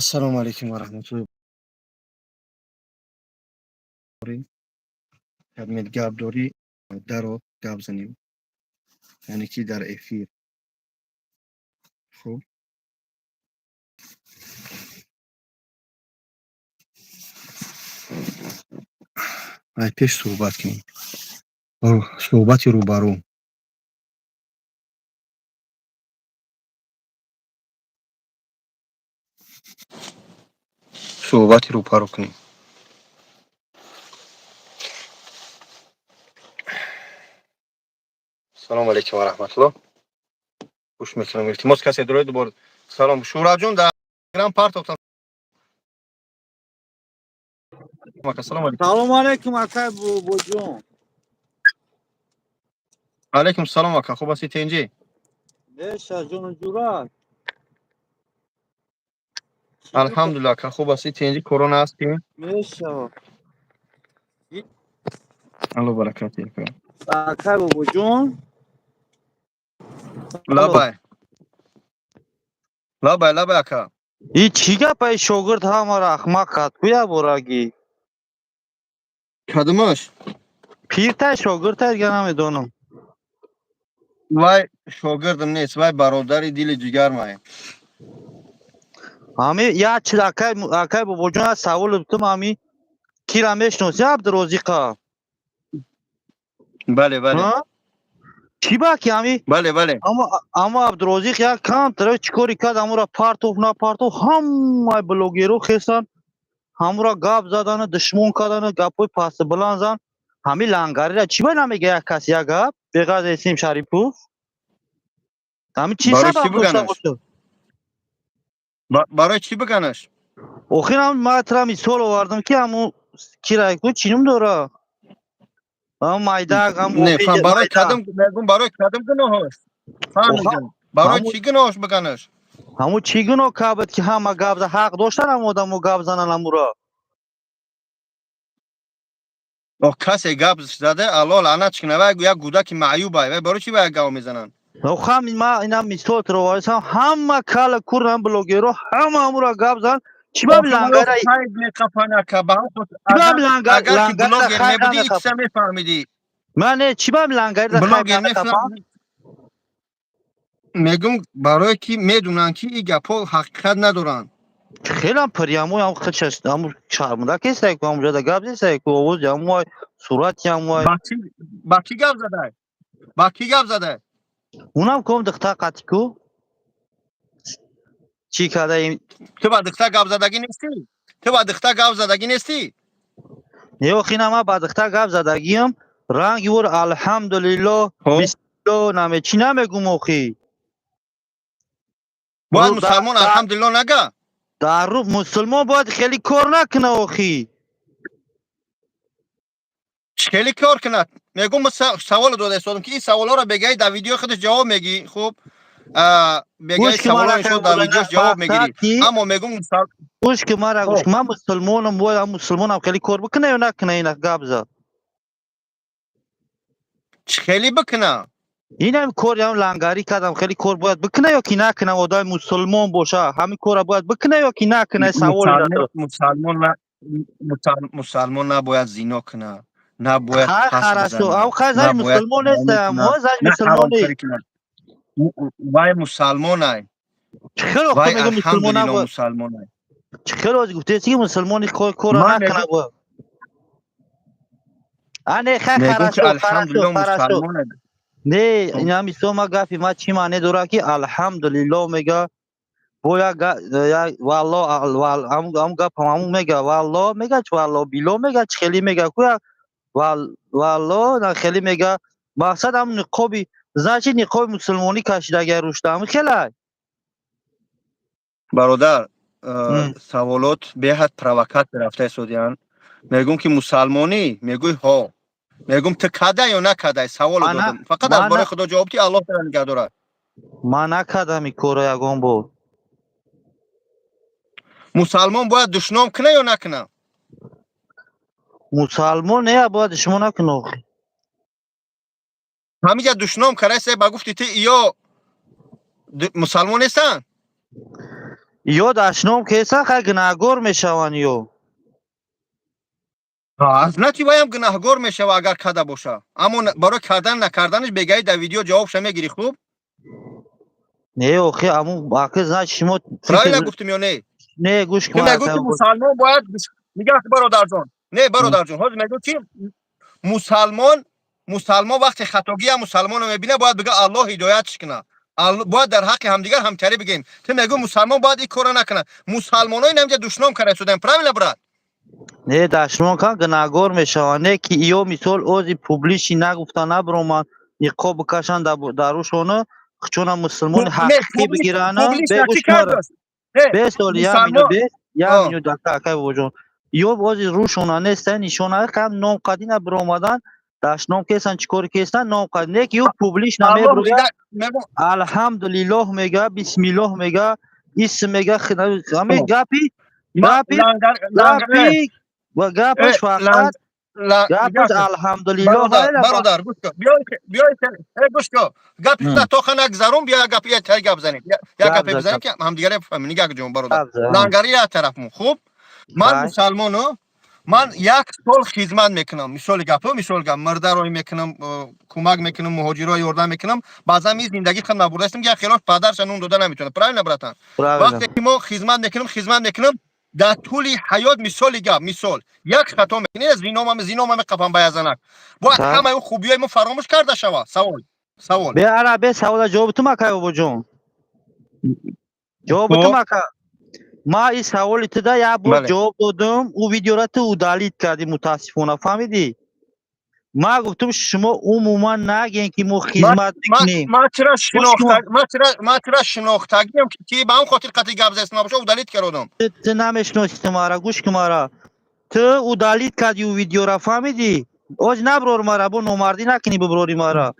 السلام علیکم و رحمت الله وبرکاته. خدمت گاب داری درو گاب زنیم، یعنی کی در افیر. خب ای پیش صحبت کنیم. صحبت روبرو. صحبت روبرو کنیم. سلام علیکم و رحمت الله. خوش میکنم. التماس کسی دارید دوباره سلام شورا جون در گرام پارت افتاد. سلام علیکم. سلام علیکم اکای بوجون. علیکم سلام اکا، خوب هستی تنجی؟ بیشه جون جورا. الحمدلله اکا، خوب هستی تنجی؟ کرونا هستی؟ بیشه. الله برکاته اکا. اکای بوجون. لابای لابای اکا. ای چیگه پای شاگرد همارا اخمق کرد کویا براگی. کدومش؟ پیرتای شاگردتای دیگه نمیدونم. وای شاگردم نیست، وای برادری دیل جگر ماه. همی یا چی اکای بوجون سوال بتم همی کی را میشناسی عبدالرزاق؟ بله بله ها؟ چی با کی همی؟ بله بله. اما عبدالرزاق یک کام تر چیکاری کرد امورا پارتوف نه پارتوف همه بلوگیرو خستن. همورا گاب زدن دشمن کردن گپوی پاس بلند زن همی لنگاری را چی باید نمیگه یک کسی یک گپ بغیر اسیم شریفوف همی چی برای چی سبب داشته بگنش؟ باشه برای چی بگنش؟ آخر هم ما ترا مثال آوردم که همون کی را کو چینم داره هم مایداگ هم نه اوپی فهم برای مایداگ کدم میگم، برای کدم گناهش فهمیدم. برای همون چی گناهش بگنش؟ همون چی گناه کابد که همه گپ زد حق داشتن هم آدمو گپ زنن امورا او کسی گپ زده الله لعنت کنه و یک گودک معیوبه و برای چی باید گاو میزنن؟ خب ما اینا مثال ترا وایسم همه کال کور هم بلوگیرو همه امورا گپ زن چی با آخه برای لنگاره خیلی نکفانه که چی با اگر که لنگاره را بلاگر خیر نبودی نکپ ایچ میفهمیدی. من چی با لنگاره را خیر بلاگر نکپا نفهم. میگم برای کی میدونن که این گپا حقیقت ندارن. خیلی هم پریامو هم خچست هم شرمنده کسی که هم جدا گپ نیست که آواز هم وای صورت هم وای با کی گپ زده؟ با کی گپ زده؟ اونم کم دختر قطیکو چی کرده این تو با دختر گپ زدگی نیستی؟ تو با دختر گپ زدگی نیستی؟ یو خینا ما با دختر گپ زدگیم رنگ ور الحمدلله خب بسم الله نمی چی نمیگم اخی باید رو مسلمان الحمدلله نگه. در رو مسلمان باید خیلی کار نکنه اخی خیلی کار کند. میگم سوال داده استادم که این سوالا رو بگی در ویدیو خودش جواب میگی. خب بگی گوش که سوالا مرا که انشالله در ویدیوش جواب مقصد میگیری. کی اما میگم گوش که مرا گوش خب که من مسلمانم باید مسلمانم خیلی کار بکنه یا نکنه این گپ زد خیلی بکنه. این هم کار هم لنگاری کردم خیلی کار باید بکنه یا کی نکنه آدم مسلمان باشه همین کار باید بکنه یا کی نکنه سوالی مسلمان نداره مسلمان نباید زنا کنه، نباید خیر قصد خرسو او بزنه، خیلی نباید مسلمان زنی نیستم کنه، ما زنی نه مسلمان حرام نیست کاری کنه. وای مسلمان ای، خیلی وقت وای میگه مسلمان الحمدلله نباید مسلمان ای. خیلی وقت گفته که مسلمانی کار من نکنه باید نه خیر میگم که خرسو الحمدلله مسلمان ای. نه خب این همی سو ما گفی ما چی معنی داره که الحمدلله میگه بویا والله هم گپ همون میگه والله میگه چه والله بیلو میگه چه خیلی میگه کویا والله نه خیلی میگه مقصد هم نقابی زنچه نقاب مسلمانی کشیده اگر روش دارم خیلی برادر سوالات به حد پروکات رفته سودیان. میگم که مسلمانی، میگوی ها، میگم تو کده یا نکده سوال من دادم، فقط از من برای خدا جواب تی الله تعالی نگه داره. من نکردم این کار یگان بود مسلمان باید دشنام کنه یا نکنه؟ مسلمان نه باید شما نکنو همینجا دشنام کنه سه با گفتی تی یا مسلمان نیستن. یو داشنام کیسا خا گناهگار میشوند یو از نتی وایم گناهگار میشه اگر کده باشه، اما برای کردن نکردنش بگید در ویدیو جوابش میگیری. خوب نه اوخی امو باقی زن شما رای فکر نگفتم یا نه؟ نه گوش تو کن میگو که اکا مسلمان باید میگه برادر جان، نه برادر جان، حاضر میگو که مسلمان وقتی خطاگی هم مسلمان رو میبینه باید بگه الله هدایتش کنه، باید در حق همدیگر همکاری بگیم. تو میگو مسلمان باید این کارو نکنه، مسلمانای نمیجا دشنام کرده شدن правильно брат؟ نه داشنام کن گناهگار میشوند نه که یو مثال اوزی پوبلیشی نگفتا نبرومن نقاب بکشن داروشونه چون مسلمان نه حقیقی بگیرن پوبلیش به نکی گوش کن کرده. نه به سال یا مینو مسلمان به یا مینو دکا اکای وجون یو بازی روشونه نیستن نشونه کم نام قدینه برومدن داشنام کسان چیکار کسان نام قد نه که یو پوبلیش الله نمیبروه هدایت میگم. الحمدلله میگه بسم الله میگه اسم میگه همین ما گپی لنگر گپی و گپش لنگ فقط میگه گپش الحمدلله برادر های با برادر گوش کن، بیای گوش کن، گپی خود تا خنک نگذرون، بیا گپی تای گپ زنیم، یا گپ گپی بزنیم زد که هم دیگه بفهمیم. نگاه جون برادر گپ زد لنگری از طرفمون. خوب من خای مسلمانو، من یک سال خدمت میکنم، مثال مثال گپ مرده روی میکنم، کمک میکنم، مهاجرای یاردن میکنم، بعضا می زندگی خود نبردستم که خلاص پدرشون اون داده نمیتونه پرای نبرتن. براویدم وقتی که ما خدمت میکنم در طول حیات مثال گپ مثال یک خطا میکنه، زینا ما میقفم بیازنک، باید خای همه اون خوبیای ما فراموش کرده شود. سوال به عربه سوال جواب تو مکای بابا جون جواب تو خب مکا ما این سوال ابتدا یک بار بله جواب دادم او ویدیو را تو دالید کردی متاسفانه فهمیدی ما گفتم شما عموما نگین که ما ما خدمت میکنیم ما چرا گوش شناخته کن ما چرا شناختگیم که به اون خاطر قطعی گپ زدن نباشه و دلیل کردم. تو نمیشناسی مرا گوش کن مرا تو او دالید کردی او ویدیو را فهمیدی اوج نبرور مرا با نومردی نکنی ببروری مرا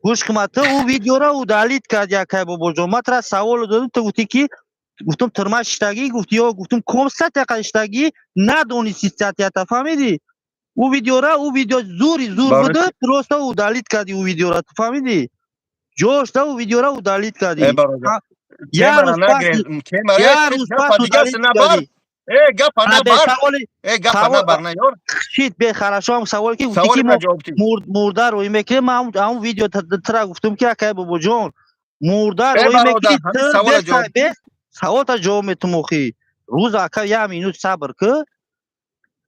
گوش کن تو او ویدیو را او دالید کردی یکای بابا جون ما ترا سوال دادم تو گفتی که گفتم ترمشتگی گفتی یا گفتم کم ستقشتگی ندونی ستیت فهمیدی او ویدیو زور برای بوده درسته او دالید کردی او ویدیو را تو فهمیدی جوش تا او ویدیو را او دالید ای کردی برادر یه روز پس که مرا یه خود روز گپ پس او دیگر دالید سنبر، کردی گپ به نبر، سوال گپ نبر نه یار. شید به خراشام سوال که گفتی سوال که من ما جواب دی. مرده روی میکنیم ما اون ویدیو ترا گفتم که اکای بابا جون مرده ای روی برادر میکنی تو همین سوال جواب دی. به سوال تا جواب میتموخی روز اکا یه مینوت صبر که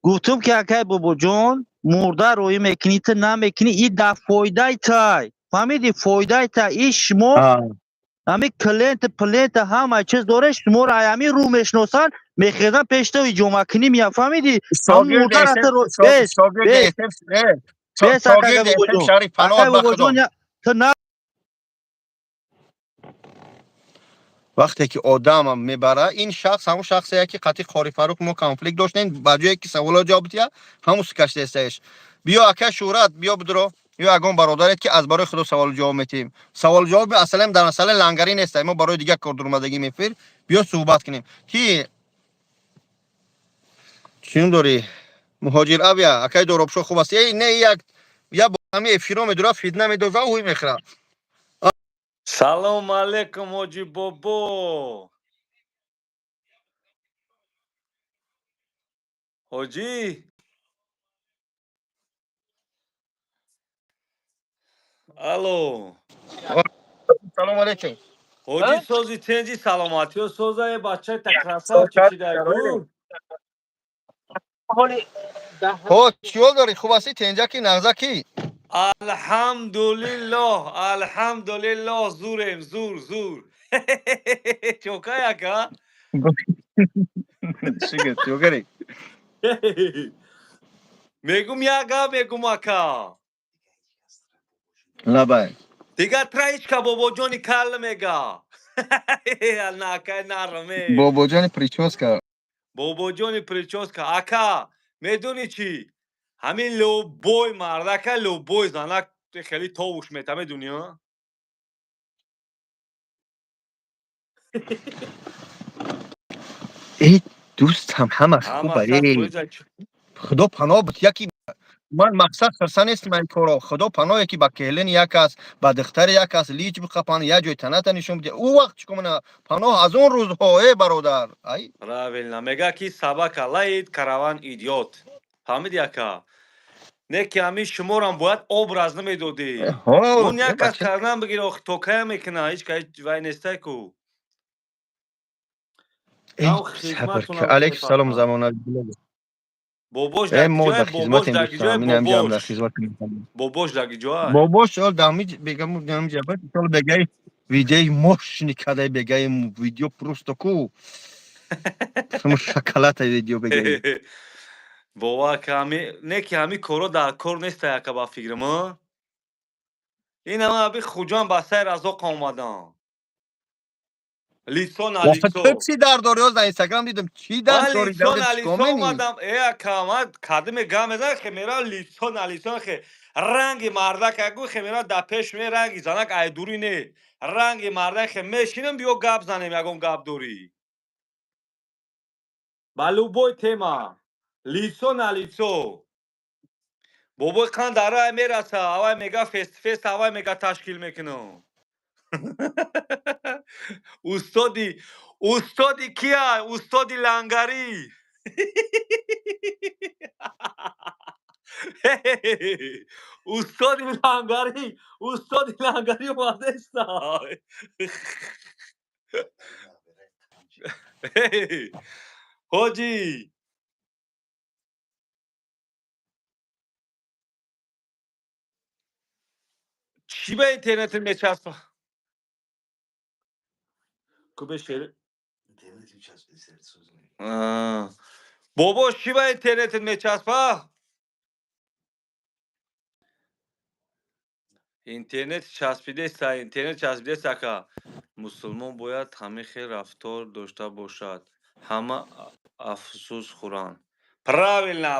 گفتم که اکای بابا جون مرده روی میکنی تو نمیکنی این دا فایده تای فهمیدی فایده تا ایش ما همه پلنت همه چیز داره شما را همی رو میشناسن میخیزن پیش تو جمعه کنیم یا فهمیدی هم شاگرد مرده اسم رفته رو بیس شاگرد بیس اسم بیس اکای شاگرد بابا اسم جون شریف پناه اکای بابا جون بخدام. تو نه وقتی که آدم هم میبره این شخص همون شخصیه که قطعی قاری فروخ ما کانفلیکت داشتیم بجایی که سوالا جواب دیا همون سکشته استش. بیا اکا شورت بیا بدرو یا اگون برادرت که از برای خود سوال جواب میتیم، سوال جواب اصلا در مسئله لنگری نیست، ما برای دیگه کار درآمدگی میفیر. بیا صحبت کنیم کی چیم داری مهاجر اویا اکای دروبشو خوب است نه یک یا با همه افیرام دورا فیدنه میدوزه و میخره. سلام علیکم حاجی بابا حاجی الو سلام علیکم. حاجی سوزی تنجی سلامتی و سوزه بچه تکراسه چکشیده کو خب چیول داری خوب هستی تنجا کی نغزه کی الحمدلله الحمدلله زورم زور چوکا یکا چیگه چوگری میگم یکا میگم اکا لبای دیگه ترایش که بابا جونی کل میگا ناکای نرمه بابا جان پریچوسکا. بابا جونی پریچوسکا اکا میدونی چی همین لو بوی مردکه لو بوی زنک خیلی تاوش میتمه دنیا ای دوست هم همش همه خوبه خط ای بوی زد خدا پناه بود یکی من مقصد خرسان است من کارو خدا پناهی که با کهلن یک است با دختر یک است لیچ بخپان یا جای تنات نشون بده او وقت چکو من پناه از اون روزها ای برادر ای Правильно. Мега ки собака лает, караван идет. Фаҳмидӣ ака? Не ки ҳамин шуморам бояд образ намедодӣ. ها Мун як кас кардан бигир охи то кая мекуна, ҳеҷ кай вай нестай ку. Ҳам صبر хизматона که علیک سلام фақат. زمانه Бобош ای дар ما در киҷояй? Бобош خدمت дар киҷояй? دوستان این هم جام در Бобош. خدمت Бобош дар киҷояй? بابا شال دامی بگم دامی جابت شال بگای ویدیو موش نکاده بگای ویدیو پروستو کو سمو شکلات ویدیو بگای бовар ки не ки ҳамин корҳо дар кор нестай ака ба фикрма. ин ҳама аби хуҷан ба сайр азоқ омадан. Лицо на واسه лицо. تو چی در داری در اینستاگرام دیدم چی در Ман داری лицо در на چیکار лицо می‌کنی омадам. Ака ман кадиме гап мезанам хе мерам лицо на лицо хе ранги мардак агу хе мерам дар пеш ме ранги занак айдури не. Ранги мардак хе мешинам биё гап занем ягон гап дорӣ. Ба любой тема. Лицо на лицо. бобои қанд дар рай мераса, авай мега фест авай мега ташкил мекунам. устоди кия? Устоди лангарӣ. устоди лангарӣ омадестай. ҳоҷӣ чӣ ба интернетит мечаспа? кӯбе шер бобош чӣ ба интернетит мечаспа? интернет часпидест ака. мусулмон бояд ҳамин хел рафтор дошта бошад. ҳама афсӯс хӯранд. Правильно,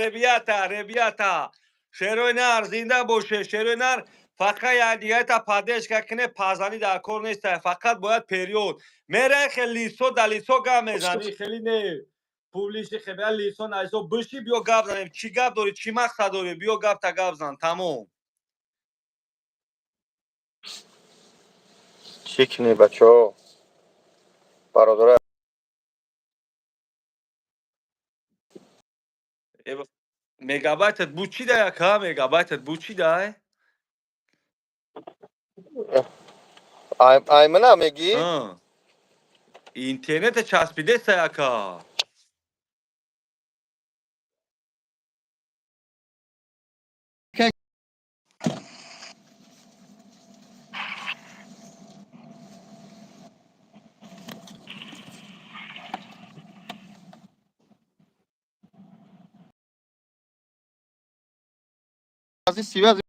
ребята. Шерои нар зинда боше. Шерои нар фақат якдигарта поддержка кунед, пазанӣ дар кор нестай. Фақат бояд период. Мерай хел лицо да лицо гап мезанӣ, хеле не публичӣ хебя лицо на лицо бишӣ биё гап занем. Чӣ гап дорӣ? Чӣ мақсад дорӣ? Биё гапта гап зан. Тамом. چی کنی بچه ها برادر мегабайтат буд чӣ дай ака? Мегабайтат буд чӣ дай? ایمنه میگی интернете часпидестай ака. از این سیوه از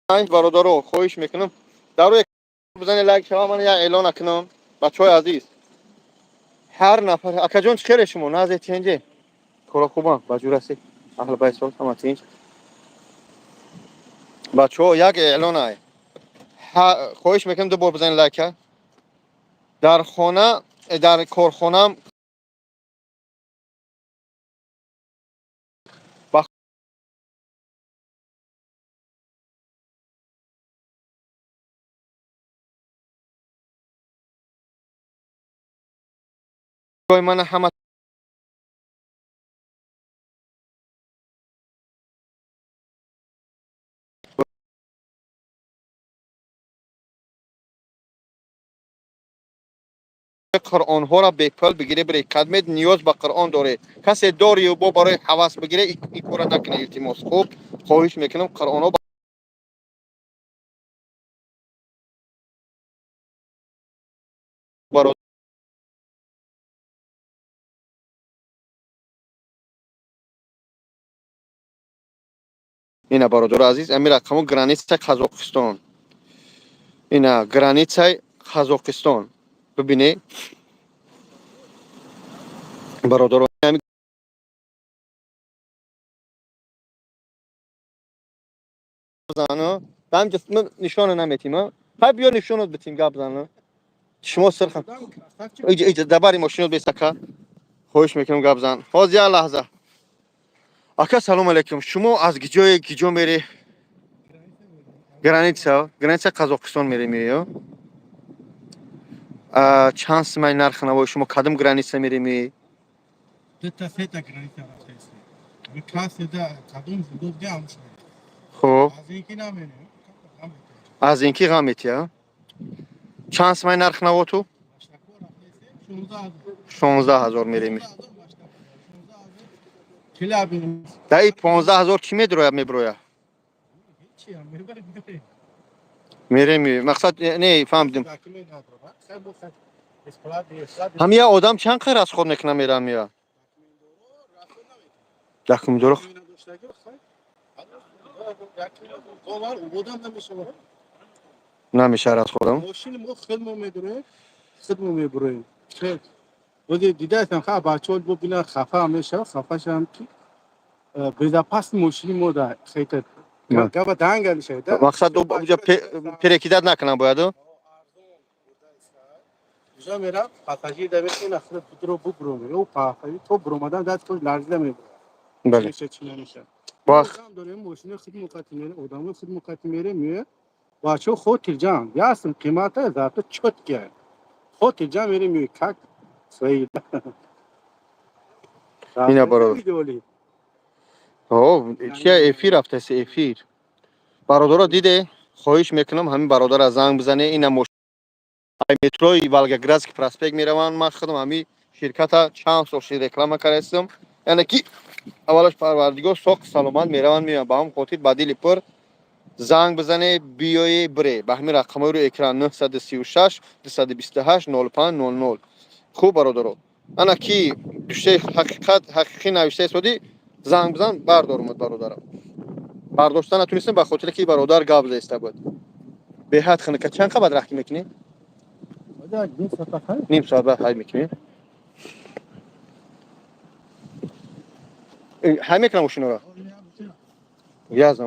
این برادر خواهش میکنم در روی بزنی لایک شما من یک اعلان کنم بچه های عزیز هر نفر اکا جون چخیره شما نازه تینجه کارا خوبم بجور هستی اهل بیت سال همه تینج بچه ها یک اعلان های خواهش میکنم دو بار بزنی لایک در خانه در کارخانه جای من همه قرآن ها را به پل بگیره بره کدمت نیاز به قرآن داره کسی داری و با برای حواس بگیره این کار نکنه التماس خوب خواهش میکنم قرآن ها برای اینا برادر عزیز امیر رقم گرانیت قزاقستان اینا گرانیت قزاقستان ببینی برادر زانا دام جسم نشون نمیتیم ها بیا نشونت بتیم گاب زانا شما سرخم ایج دباری ماشینو بیسکا خواهش میکنم گاب زن فاز یا لحظه Aka salom alaykum. Шумо аз киҷо мери? Граница Қазоқистон меремиё? Чанд симай нарх навои шумо кадом граница мереми? Сета граница рафтаист. Класида кадом зудовга амш. Хоб. Азинки намерем. Аз ин ки ғам метия? Чанд симай нарх навоту? 16000 мереми. Даи 15000 чӣ медироя мебироя? Мереми. Мақсад не фаҳмдим. Ҳамия одам чанд қадр расход мекуна мерам я? $1,000. Намеша расходам. Мошини мо хидмо мебуроем. Оди дидаатам ха бачаҳо бубина хафа меша, хафашам ки безопасни мошини мо да хета. Габа данга мешавад. Мақсад оҷа перекидат накунам бояду? Ҷа мера пассажир да мешина худа пудро буброме. Ё пассажир то бромадан даст ко ларзида мебура. Бале. Меша чина меша. Бах. Дорем мошини хидмати мере, одамо хидмати мере ме. Бачаҳо хотирҷам. Ясн қимата зато чётка. Хотирҷам мере ме как свои. Ина бародар. Чия эфир рафтаси эфир. Бародаро диде? Хоҳиш мекунам ҳамин бародар занг бизане. Ина метрои Волгоградский проспект меравам ман худам ҳамин ширката чанд сол реклама кардам. Яъне ки аввалаш парвардигор соқ саломат мераванд меям ба ҳам хотир ба дили пур занг бизане биёе бире ба ҳамин рақамҳои рӯи экран 936 228 0500. хуб бародаро, ана ки душтаи ҳақиқӣ навишта истоди занг бизан бардор омад бародарам. Бардошта натунистам ба хотире ки бародар гап заиста буд. Беҳад хинака чанд қабат рахтӣ мекунӣ? Ним соат баъд ҳай мекунӣ? ҳай мекунам мошинаро? Язм.